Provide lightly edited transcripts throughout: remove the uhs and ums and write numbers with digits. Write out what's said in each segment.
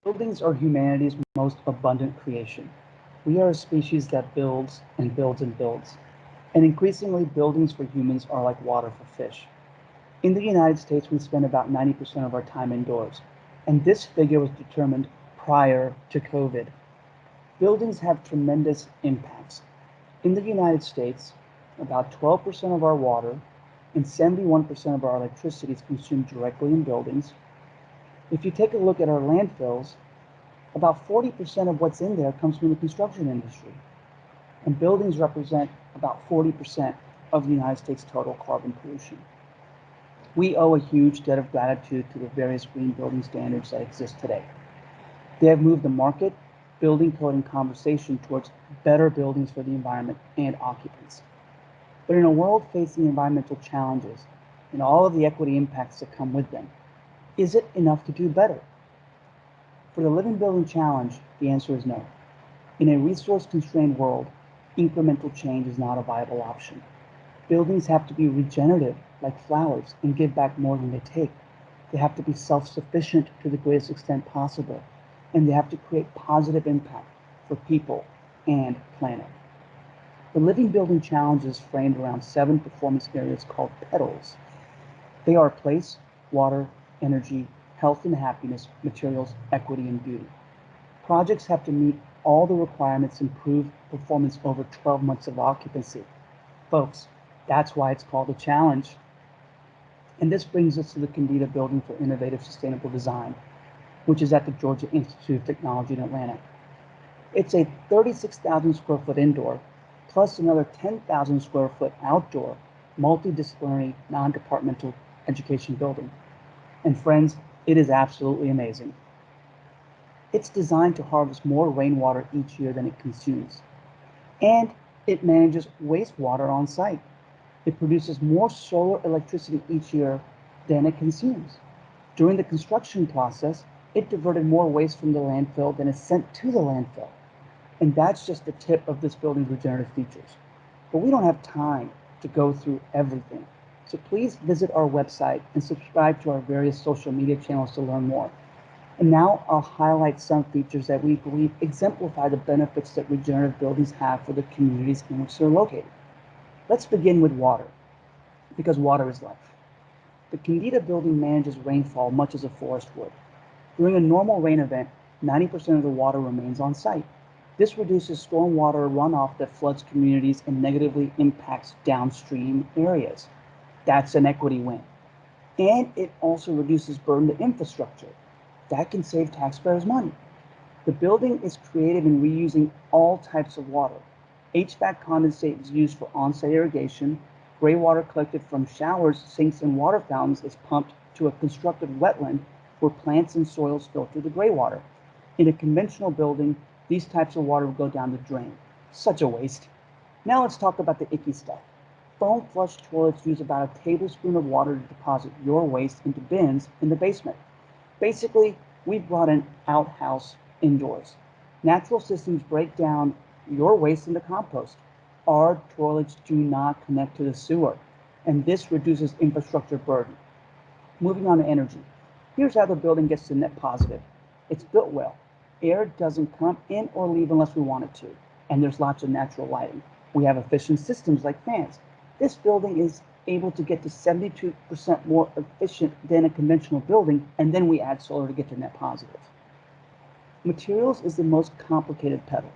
Buildings are humanity's most abundant creation. We are a species that builds and builds and builds. And increasingly, buildings for humans are like water for fish. In the United States, we spend about 90% of our time indoors. And this figure was determined prior to COVID. Buildings have tremendous impacts. In the United States, about 12% of our water and 71% of our electricity is consumed directly in buildings. If you take a look at our landfills, about 40% of what's in there comes from the construction industry. And buildings represent about 40% of the United States' total carbon pollution. We owe a huge debt of gratitude to the various green building standards that exist today. They have moved the market, building code, and conversation towards better buildings for the environment and occupants. But in a world facing environmental challenges and all of the equity impacts that come with them, is it enough to do better? For the Living Building Challenge, the answer is no. In a resource-constrained world, incremental change is not a viable option. Buildings have to be regenerative, like flowers, and give back more than they take. They have to be self-sufficient to the greatest extent possible, and they have to create positive impact for people and planet. The Living Building Challenge is framed around 7 performance areas called petals. They are place, water, energy, health and happiness, materials, equity, and beauty. Projects have to meet all the requirements to improve performance over 12 months of occupancy. Folks, that's why it's called a challenge. And this brings us to the Kendeda Building for Innovative Sustainable Design, which is at the Georgia Institute of Technology in Atlanta. It's a 36,000 square foot indoor, plus another 10,000 square foot outdoor, multidisciplinary, non-departmental education building. And friends, it is absolutely amazing. It's designed to harvest more rainwater each year than it consumes. And it manages wastewater on site. It produces more solar electricity each year than it consumes. During the construction process, it diverted more waste from the landfill than is sent to the landfill. And that's just the tip of this building's regenerative features. But we don't have time to go through everything. So please visit our website and subscribe to our various social media channels to learn more. And now I'll highlight some features that we believe exemplify the benefits that regenerative buildings have for the communities in which they're located. Let's begin with water, because water is life. The Kendeda building manages rainfall much as a forest would. During a normal rain event, 90% of the water remains on site. This reduces stormwater runoff that floods communities and negatively impacts downstream areas. That's an equity win. And it also reduces burden to infrastructure. That can save taxpayers money. The building is creative in reusing all types of water. HVAC condensate is used for on-site irrigation. Greywater collected from showers, sinks, and water fountains is pumped to a constructed wetland where plants and soils filter the greywater. In a conventional building, these types of water will go down the drain. Such a waste. Now let's talk about the icky stuff. Foam flush toilets use about a tablespoon of water to deposit your waste into bins in the basement. Basically, we brought an outhouse indoors. Natural systems break down your waste into compost. Our toilets do not connect to the sewer, and this reduces infrastructure burden. Moving on to energy. Here's how the building gets to net positive. It's built well. Air doesn't come in or leave unless we want it to, and there's lots of natural lighting. We have efficient systems like fans. This building is able to get to 72% more efficient than a conventional building, and then we add solar to get to net positive. Materials is the most complicated petal.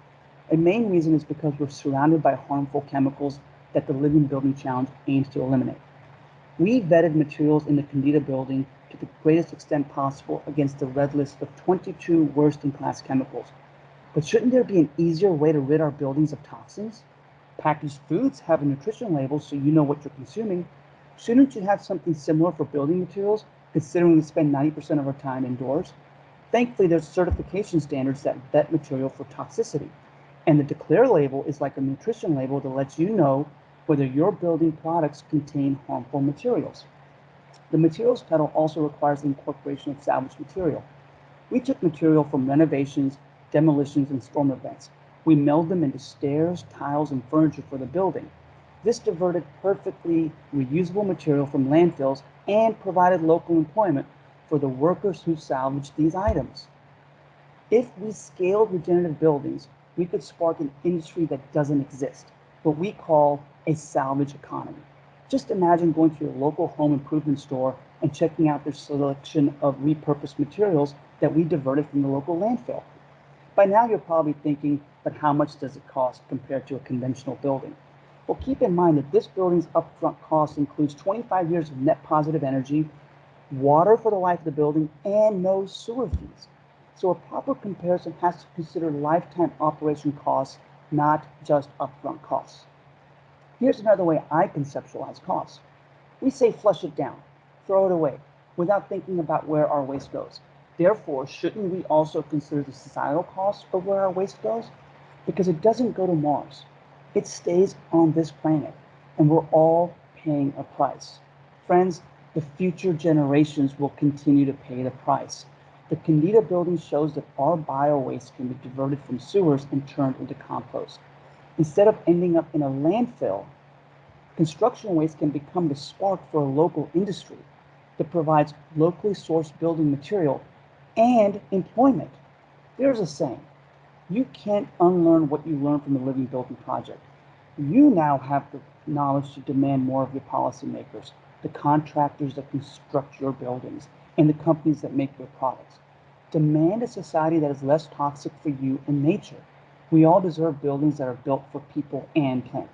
A main reason is because we're surrounded by harmful chemicals that the Living Building Challenge aims to eliminate. We vetted materials in the Kendeda building to the greatest extent possible against the red list of 22 worst-in-class chemicals. But shouldn't there be an easier way to rid our buildings of toxins? Packaged foods have a nutrition label so you know what you're consuming. Shouldn't you have something similar for building materials, considering we spend 90% of our time indoors? Thankfully, there's certification standards that vet material for toxicity. And the Declare label is like a nutrition label that lets you know whether your building products contain harmful materials. The materials petal also requires the incorporation of salvaged material. We took material from renovations, demolitions, and storm events. We meld them into stairs, tiles, and furniture for the building. This diverted perfectly reusable material from landfills and provided local employment for the workers who salvaged these items. If we scaled regenerative buildings, we could spark an industry that doesn't exist, what we call a salvage economy. Just imagine going to your local home improvement store and checking out their selection of repurposed materials that we diverted from the local landfill. By now, you're probably thinking, but how much does it cost compared to a conventional building? Well, keep in mind that this building's upfront cost includes 25 years of net positive energy, water for the life of the building, and no sewer fees. So a proper comparison has to consider lifetime operation costs, not just upfront costs. Here's another way I conceptualize costs. We say flush it down, throw it away, without thinking about where our waste goes. Therefore, shouldn't we also consider the societal cost of where our waste goes? Because it doesn't go to Mars. It stays on this planet, and we're all paying a price. Friends, the future generations will continue to pay the price. The Kendeda building shows that our bio-waste can be diverted from sewers and turned into compost. Instead of ending up in a landfill, construction waste can become the spark for a local industry that provides locally sourced building material and employment. There's a saying, you can't unlearn what you learned from the Living Building Project. You now have the knowledge to demand more of your policymakers, the contractors that construct your buildings, and the companies that make your products. Demand a society that is less toxic for you and nature. We all deserve buildings that are built for people and planet.